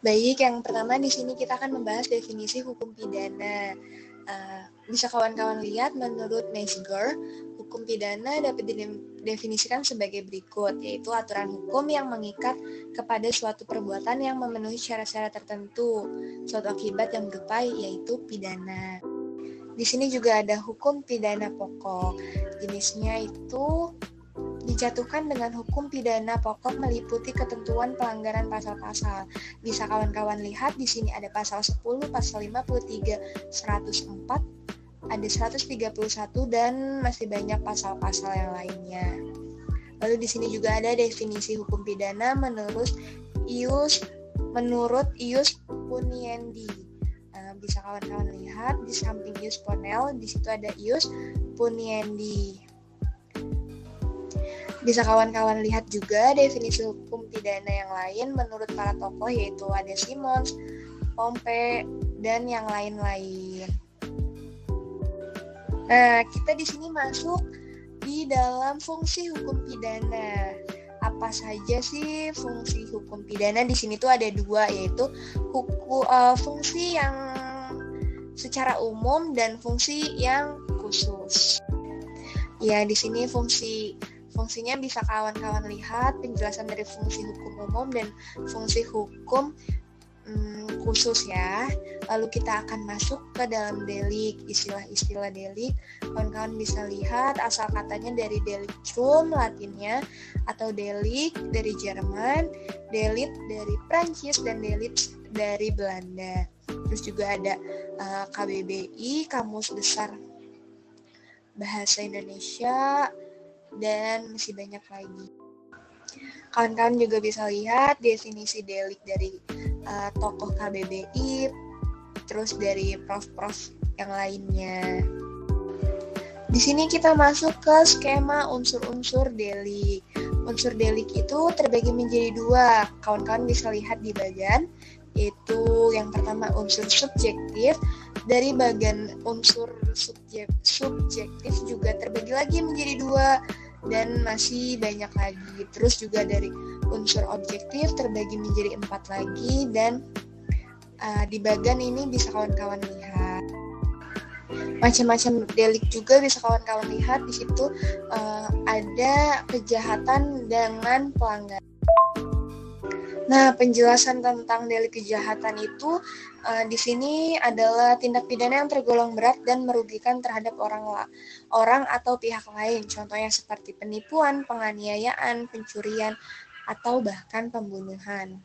Baik, yang pertama di sini kita akan membahas definisi hukum pidana. Bisa kawan-kawan lihat menurut Metzger, hukum pidana dapat didefinisikan sebagai berikut, yaitu aturan hukum yang mengikat kepada suatu perbuatan yang memenuhi syarat-syarat tertentu, suatu akibat yang berupa yaitu pidana. Di sini juga ada hukum pidana pokok. Jenisnya itu dijatuhkan dengan hukum pidana pokok meliputi ketentuan pelanggaran pasal-pasal. Bisa kawan-kawan lihat di sini ada pasal 10, pasal 53, 104, ada 131 dan masih banyak pasal-pasal yang lainnya. Lalu di sini juga ada definisi hukum pidana menurut Ius Puniendi. Bisa kawan-kawan lihat di samping Ius Ponel, di situ ada Ius Puniendi. Bisa kawan-kawan lihat juga definisi hukum pidana yang lain menurut para tokoh, yaitu ada Simons, Pompe, dan yang lain-lain. Nah, kita di sini masuk di dalam fungsi hukum pidana. Apa saja sih fungsi hukum pidana? Di sini tuh ada dua, yaitu fungsi yang secara umum dan fungsi yang khusus. Ya, di sini fungsinya bisa kawan-kawan lihat penjelasan dari fungsi hukum umum dan fungsi hukum khusus ya. Lalu kita akan masuk ke dalam delik, istilah-istilah delik. Kawan-kawan bisa lihat asal katanya dari delictum latinnya, atau delik dari Jerman, delit dari Prancis, dan delit dari Belanda. Terus juga ada KBBI, Kamus Besar Bahasa Indonesia, dan masih banyak lagi. Kawan-kawan juga bisa lihat definisi delik dari tokoh KBBI, terus dari prof-prof yang lainnya. Di sini kita masuk ke skema unsur-unsur delik. Unsur delik itu terbagi menjadi dua. Kawan-kawan bisa lihat di bagian, yaitu yang pertama unsur subjektif. Dari bagian unsur subjektif juga terbagi lagi menjadi dua, dan masih banyak lagi. Terus juga dari unsur objektif terbagi menjadi 4 lagi, dan di bagian ini bisa kawan-kawan lihat. Macam-macam delik juga bisa kawan-kawan lihat. Di situ ada kejahatan dengan pelanggaran. Nah, penjelasan tentang delik kejahatan itu di sini adalah tindak pidana yang tergolong berat dan merugikan terhadap orang atau pihak lain. Contohnya seperti penipuan, penganiayaan, pencurian, atau bahkan pembunuhan.